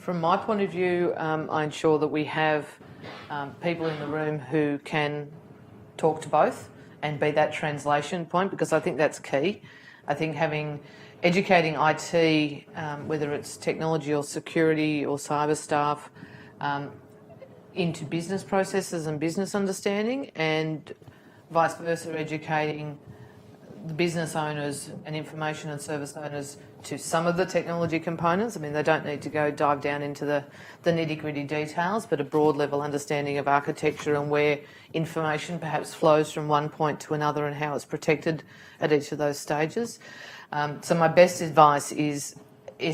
From my point of view, I ensure that we have people in the room who can talk to both and be that translation point, because I think that's key. I think educating IT, whether it's technology or security or cyber staff, into business processes and business understanding, and vice versa, educating the business owners and information and service owners to some of the technology components. I mean, they don't need to go dive down into the nitty-gritty details, but a broad level understanding of architecture and where information perhaps flows from one point to another and how it's protected at each of those stages. So my best advice is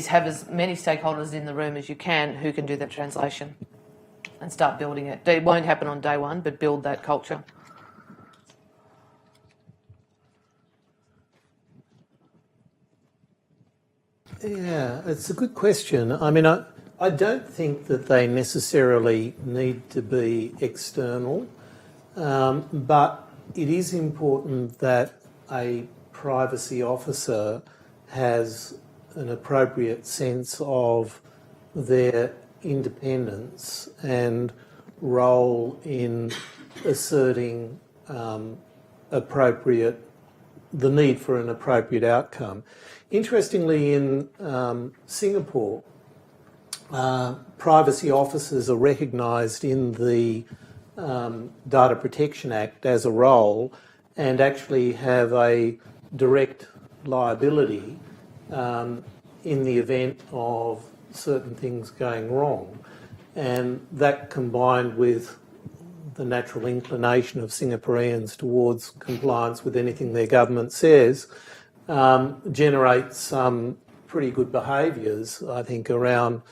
have as many stakeholders in the room as you can who can do that translation and start building it. It won't happen on day one, but build that culture. Yeah, it's a good question. I mean, I don't think that they necessarily need to be external, but it is important that a privacy officer has an appropriate sense of their independence and role in asserting the need for an appropriate outcome. Interestingly, in Singapore, privacy officers are recognised in the Data Protection Act as a role and actually have a direct liability in the event of certain things going wrong. And that, combined with the natural inclination of Singaporeans towards compliance with anything their government says, generates some pretty good behaviours, I think, around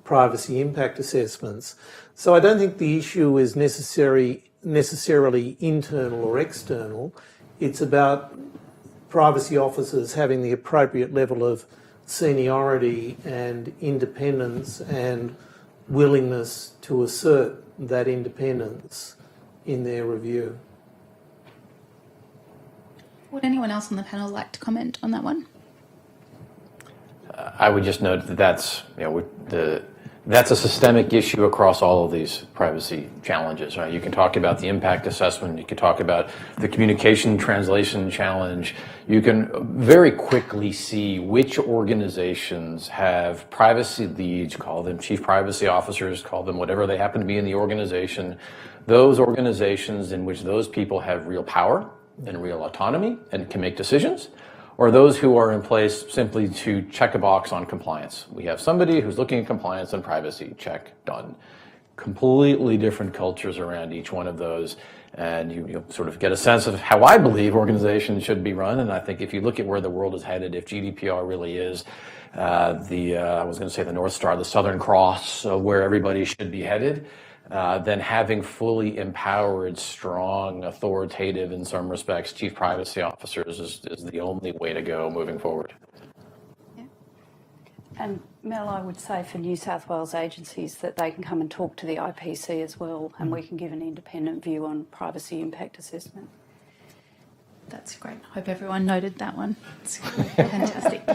privacy impact assessments. So I don't think the issue is necessarily internal or external. It's about privacy officers having the appropriate level of seniority and independence and willingness to assert that independence in their review. Would anyone else on the panel like to comment on that one? I would just note that that's a systemic issue across all of these privacy challenges, right? You can talk about the impact assessment, you can talk about the communication translation challenge. You can very quickly see which organizations have privacy leads, call them chief privacy officers, call them whatever they happen to be in the organization. Those organizations in which those people have real power and real autonomy and can make decisions, or those who are in place simply to check a box on compliance. We have somebody who's looking at compliance and privacy, check, done. Completely different cultures around each one of those, and you sort of get a sense of how I believe organizations should be run. And I think if you look at where the world is headed, if GDPR really is I was going to say the North Star, the Southern Cross, where everybody should be headed, then having fully empowered, strong, authoritative, in some respects, chief privacy officers is the only way to go moving forward. Yeah. And Mel, I would say for New South Wales agencies that they can come and talk to the IPC as well, and we can give an independent view on privacy impact assessment. That's great. I hope everyone noted that one. It's fantastic.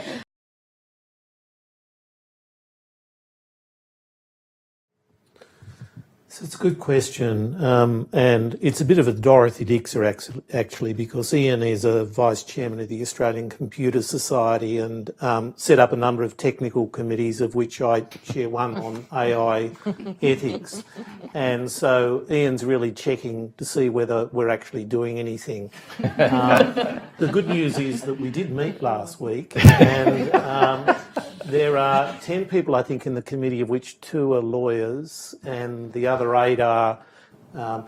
So it's a good question, and it's a bit of a Dorothy Dixer actually, because Ian is a vice chairman of the Australian Computer Society and set up a number of technical committees, of which I chair one on AI ethics. And so Ian's really checking to see whether we're actually doing anything. The good news is that we did meet last week, and there are 10 people, I think, in the committee, of which 2 are lawyers, and the other 8 are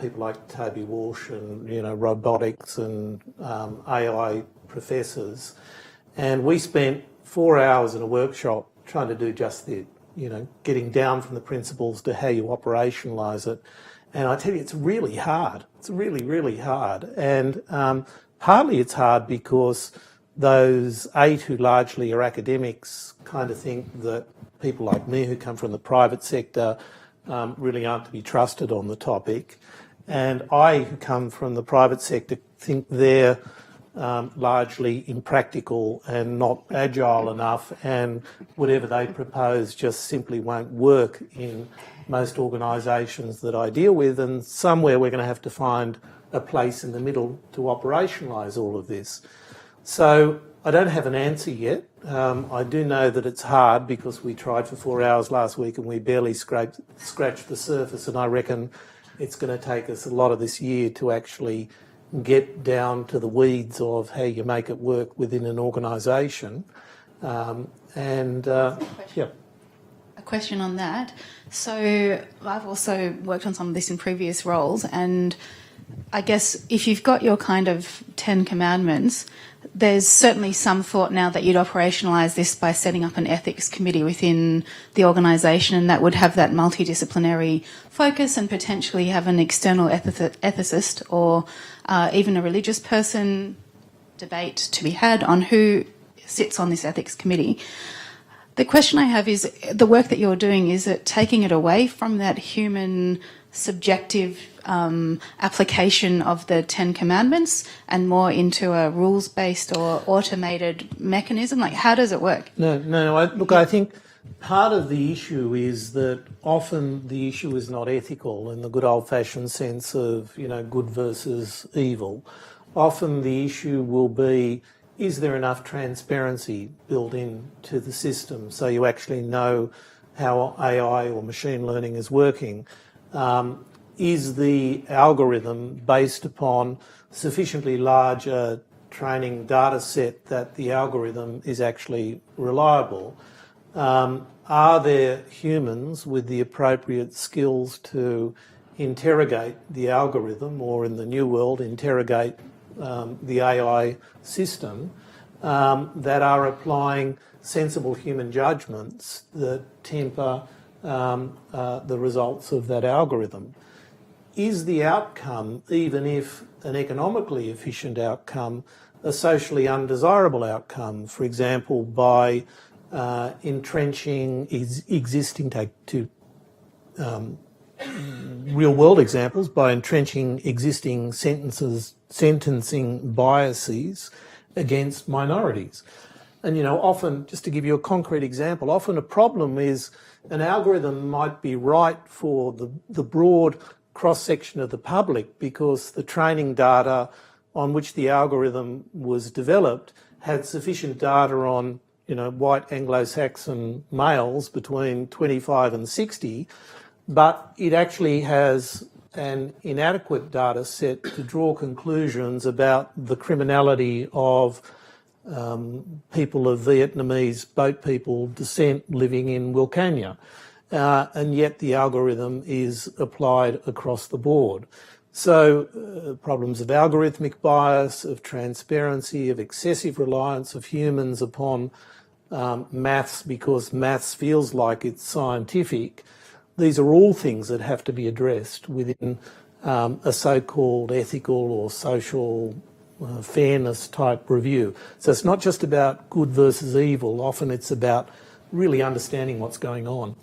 people like Toby Walsh and, robotics and AI professors. And we spent 4 hours in a workshop trying to do just that, getting down from the principles to how you operationalise it. And I tell you, it's really hard. It's really, really hard. And partly it's hard because those 8 who largely are academics kind of think that people like me who come from the private sector really aren't to be trusted on the topic. And I, who come from the private sector, think they're largely impractical and not agile enough, and whatever they propose just simply won't work in most organisations that I deal with, and somewhere we're going to have to find a place in the middle to operationalise all of this. So I don't have an answer yet. I do know that it's hard because we tried for 4 hours last week and we barely scratched the surface, and I reckon it's going to take us a lot of this year to actually get down to the weeds of how you make it work within an organisation. Yeah. A question on that. So I've also worked on some of this in previous roles, and I guess if you've got your kind of 10 commandments, there's certainly some thought now that you'd operationalise this by setting up an ethics committee within the organisation, and that would have that multidisciplinary focus and potentially have an external ethicist or even a religious person debate to be had on who sits on this ethics committee. The question I have is, the work that you're doing, is it taking it away from that human subjective application of the 10 commandments and more into a rules-based or automated mechanism? Like, how does it work? No. I think part of the issue is that often the issue is not ethical in the good old-fashioned sense of, good versus evil. Often the issue will be, is there enough transparency built into the system so you actually know how AI or machine learning is working? Is the algorithm based upon sufficiently large training data set that the algorithm is actually reliable? Are there humans with the appropriate skills to interrogate the algorithm, or in the new world, interrogate the AI system, that are applying sensible human judgments that temper the results of that algorithm? Is the outcome, even if an economically efficient outcome, a socially undesirable outcome? For example, by entrenching existing, real-world examples, by entrenching existing sentencing biases against minorities. And, often, just to give you a concrete example, often a problem is an algorithm might be right for the broad cross-section of the public because the training data on which the algorithm was developed had sufficient data on, white Anglo-Saxon males between 25 and 60, but it actually has an inadequate data set to draw conclusions about the criminality of people of Vietnamese boat people descent living in Wilcannia. And yet the algorithm is applied across the board. So problems of algorithmic bias, of transparency, of excessive reliance of humans upon maths because maths feels like it's scientific, these are all things that have to be addressed within a so-called ethical or social fairness type review. So it's not just about good versus evil, often it's about really understanding what's going on.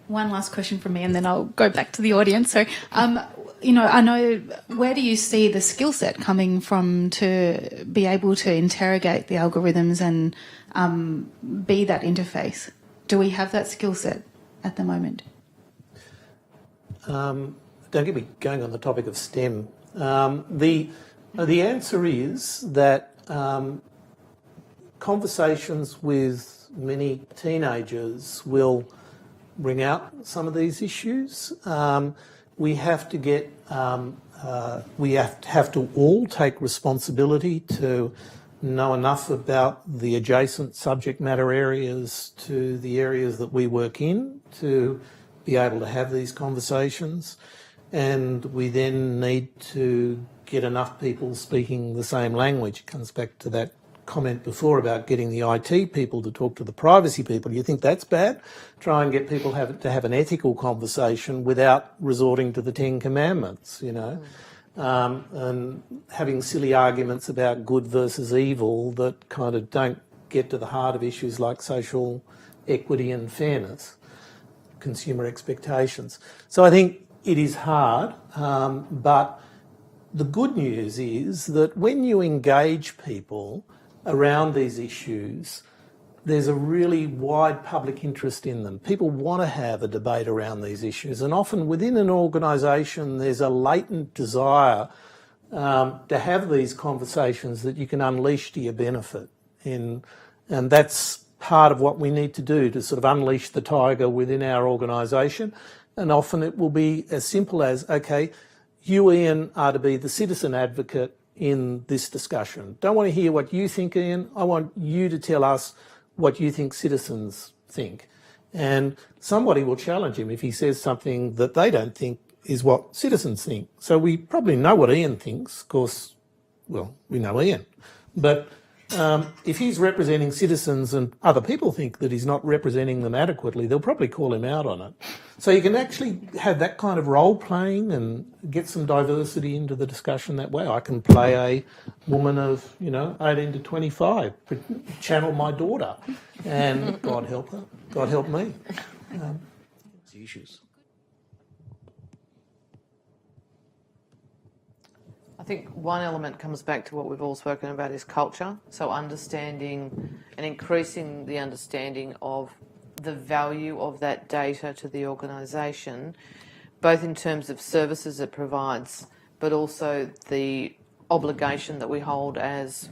One last question from me, and then I'll go back to the audience. So, I know, where do you see the skill set coming from to be able to interrogate the algorithms and be that interface? Do we have that skill set at the moment? Don't get me going on the topic of STEM. The answer is that conversations with many teenagers will bring out some of these issues. We have to get, we have to all take responsibility to know enough about the adjacent subject matter areas to the areas that we work in to be able to have these conversations. And we then need to get enough people speaking the same language. It comes back to that comment before about getting the IT people to talk to the privacy people. You think that's bad? Try and get people to have an ethical conversation without resorting to the 10 commandments, and having silly arguments about good versus evil that kind of don't get to the heart of issues like social equity and fairness, consumer expectations. So I think it is hard, but the good news is that when you engage people around these issues, there's a really wide public interest in them. People want to have a debate around these issues, and often within an organisation there's a latent desire to have these conversations that you can unleash to your benefit. And that's part of what we need to do to sort of unleash the tiger within our organisation. And often it will be as simple as, okay, you, Ian, are to be the citizen advocate in this discussion. Don't want to hear what you think, Ian. I want you to tell us what you think citizens think. And somebody will challenge him if he says something that they don't think is what citizens think. So we probably know what Ian thinks, of course. Well, we know Ian. But if he's representing citizens and other people think that he's not representing them adequately, they'll probably call him out on it. So you can actually have that kind of role playing and get some diversity into the discussion that way. I can play a woman of, 18 to 25, channel my daughter, and God help her, God help me. Issues. I think one element comes back to what we've all spoken about is culture. So understanding and increasing the understanding of the value of that data to the organisation, both in terms of services it provides, but also the obligation that we hold as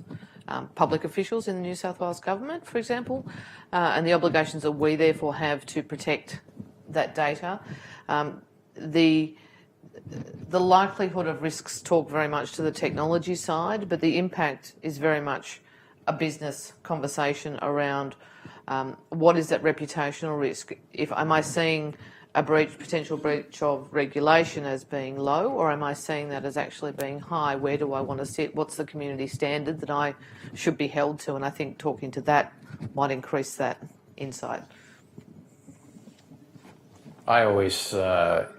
public officials in the New South Wales Government, for example, and the obligations that we therefore have to protect that data. The likelihood of risks talk very much to the technology side, but the impact is very much a business conversation around what is that reputational risk. Am I seeing a potential breach of regulation as being low, or am I seeing that as actually being high? Where do I want to sit? What's the community standard that I should be held to? And I think talking to that might increase that insight. I always, the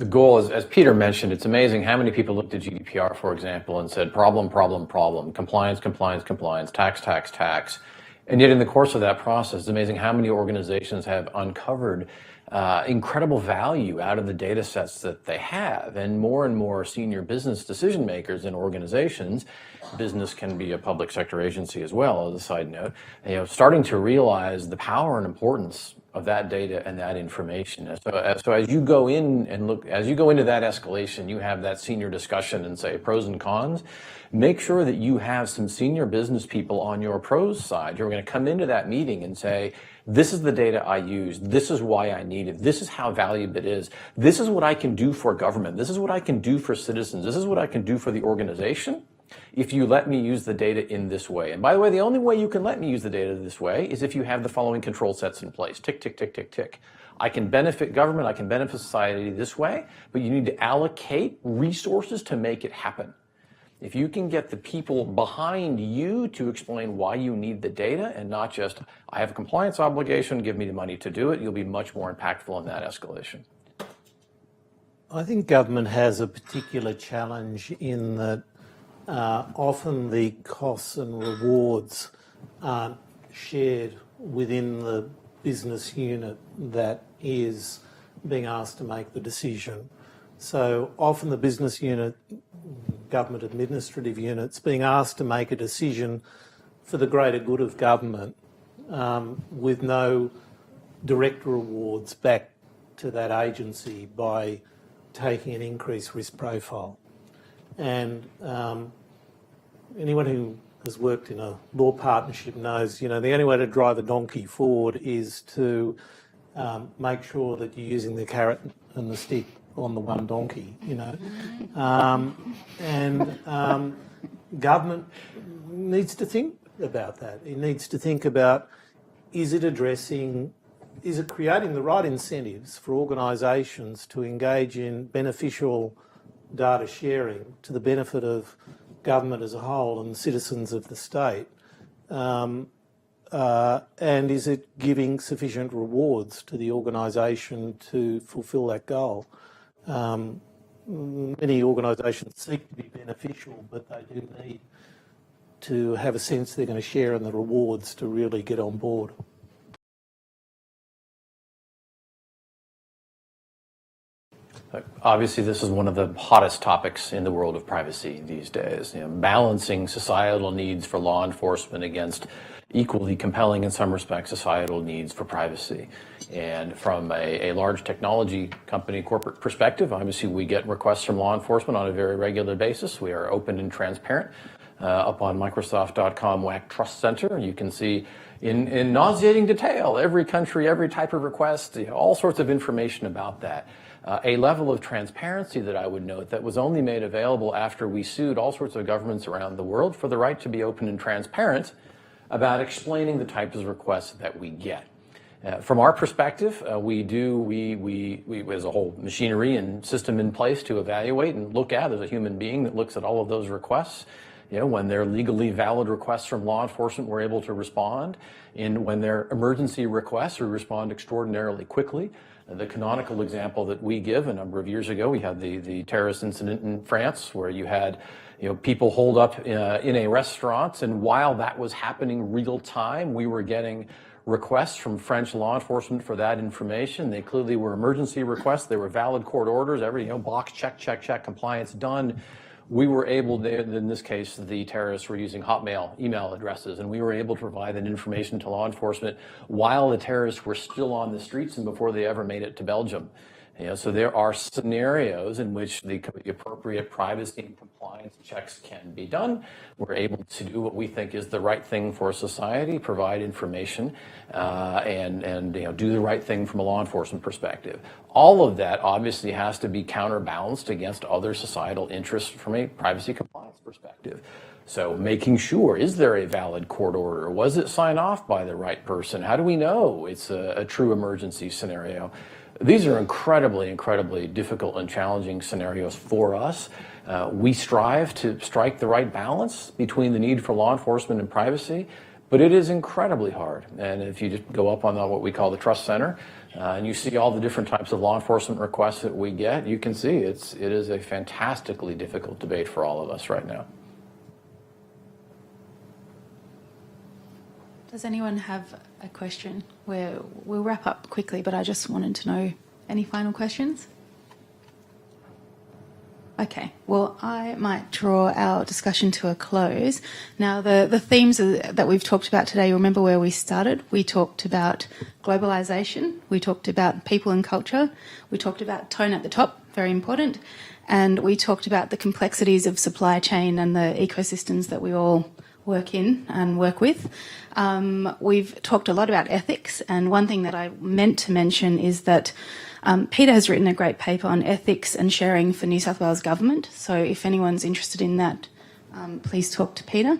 goal is, as Peter mentioned, it's amazing how many people looked at GDPR, for example, and said, problem, problem, problem, compliance, compliance, compliance, tax, tax, tax. And yet in the course of that process, it's amazing how many organizations have uncovered incredible value out of the data sets that they have. And more senior business decision makers in organizations, business can be a public sector agency as well, as a side note, starting to realize the power and importance of that data and that information. So as you go in and look, as you go into that escalation, you have that senior discussion and say pros and cons. Make sure that you have some senior business people on your pros side who are going to come into that meeting and say, this is the data I use. This is why I need it. This is how valuable it is. This is what I can do for government. This is what I can do for citizens. This is what I can do for the organization if you let me use the data in this way. And by the way, the only way you can let me use the data this way is if you have the following control sets in place. Tick, tick, tick, tick, tick. I can benefit government, I can benefit society this way, but you need to allocate resources to make it happen. If you can get the people behind you to explain why you need the data and not just, I have a compliance obligation, give me the money to do it, you'll be much more impactful in that escalation. I think government has a particular challenge in that often the costs and rewards aren't shared within the business unit that is being asked to make the decision. So often the business unit, government administrative units, being asked to make a decision for the greater good of government with no direct rewards back to that agency by taking an increased risk profile. And anyone who has worked in a law partnership knows, the only way to drive a donkey forward is to make sure that you're using the carrot and the stick on the one donkey, and government needs to think about that. It needs to think about, is it creating the right incentives for organisations to engage in beneficial data sharing to the benefit of government as a whole and citizens of the state? And is it giving sufficient rewards to the organisation to fulfil that goal? Many organisations seek to be beneficial, but they do need to have a sense they're going to share in the rewards to really get on board. Obviously, this is one of the hottest topics in the world of privacy these days. Balancing societal needs for law enforcement against equally compelling, in some respects, societal needs for privacy. And from a large technology company corporate perspective, obviously we get requests from law enforcement on a very regular basis. We are open and transparent. Up on Microsoft.com WAC Trust Center, you can see in nauseating detail every country, every type of request, all sorts of information about that. A level of transparency that I would note that was only made available after we sued all sorts of governments around the world for the right to be open and transparent about explaining the types of requests that we get. From our perspective, we as a whole machinery and system in place to evaluate and look at. There's a human being that looks at all of those requests. When they're legally valid requests from law enforcement, we're able to respond. And when they're emergency requests, we respond extraordinarily quickly. The canonical example that we give, a number of years ago, we had the terrorist incident in France where you had people holed up in a restaurant, and while that was happening real time, we were getting requests from French law enforcement for that information. They clearly were emergency requests. They were valid court orders. Every box check, compliance done. We were able to, in this case, the terrorists were using Hotmail email addresses, and we were able to provide that information to law enforcement while the terrorists were still on the streets and before they ever made it to Belgium. So there are scenarios in which the appropriate privacy and compliance checks can be done. We're able to do what we think is the right thing for society, provide information, and do the right thing from a law enforcement perspective. All of that obviously has to be counterbalanced against other societal interests from a privacy compliance perspective. So making sure, is there a valid court order? Was it signed off by the right person? How do we know it's a true emergency scenario? These are incredibly, incredibly difficult and challenging scenarios for us. We strive to strike the right balance between the need for law enforcement and privacy, but it is incredibly hard. And if you just go up on what we call the Trust Center, and you see all the different types of law enforcement requests that we get, you can see it is a fantastically difficult debate for all of us right now. Does anyone have a question? We'll wrap up quickly, but I just wanted to know, any final questions? Okay, well, I might draw our discussion to a close. Now, the themes that we've talked about today, remember where we started? We talked about globalisation, we talked about people and culture, we talked about tone at the top, very important, and we talked about the complexities of supply chain and the ecosystems that we all work in and work with. We've talked a lot about ethics, and one thing that I meant to mention is that Peter has written a great paper on ethics and sharing for New South Wales Government, so if anyone's interested in that, please talk to Peter.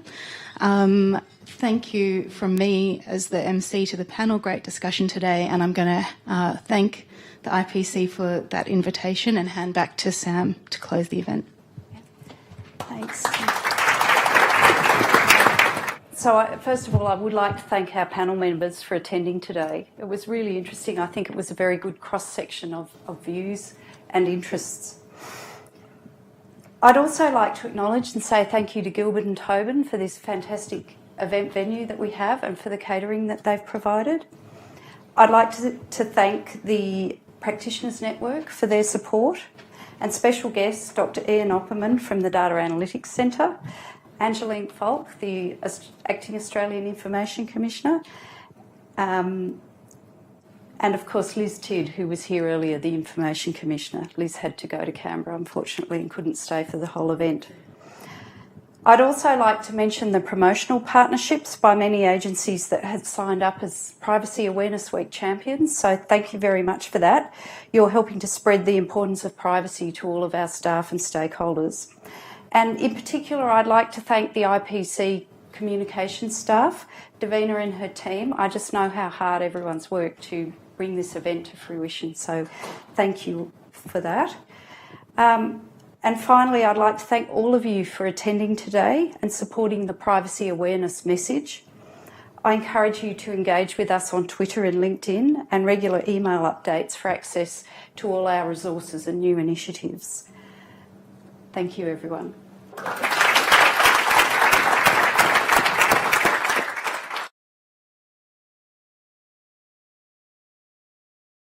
Thank you from me as the MC to the panel, great discussion today, and I'm going to thank the IPC for that invitation and hand back to Sam to close the event. Thanks. So first of all, I would like to thank our panel members for attending today. It was really interesting. I think it was a very good cross-section of views and interests. I'd also like to acknowledge and say thank you to Gilbert and Tobin for this fantastic event venue that we have and for the catering that they've provided. I'd like to thank the Practitioners Network for their support, and special guests Dr. Ian Opperman from the Data Analytics Centre, Angeline Falk, the Acting Australian Information Commissioner, and of course Liz Tidd, who was here earlier, the Information Commissioner. Liz had to go to Canberra, unfortunately, and couldn't stay for the whole event. I'd also like to mention the promotional partnerships by many agencies that had signed up as Privacy Awareness Week champions, so thank you very much for that. You're helping to spread the importance of privacy to all of our staff and stakeholders. And in particular, I'd like to thank the IPC communications staff, Daemen and her team. I just know how hard everyone's worked to bring this event to fruition, so thank you for that. And finally, I'd like to thank all of you for attending today and supporting the privacy awareness message. I encourage you to engage with us on Twitter and LinkedIn, and regular email updates for access to all our resources and new initiatives. Thank you, everyone.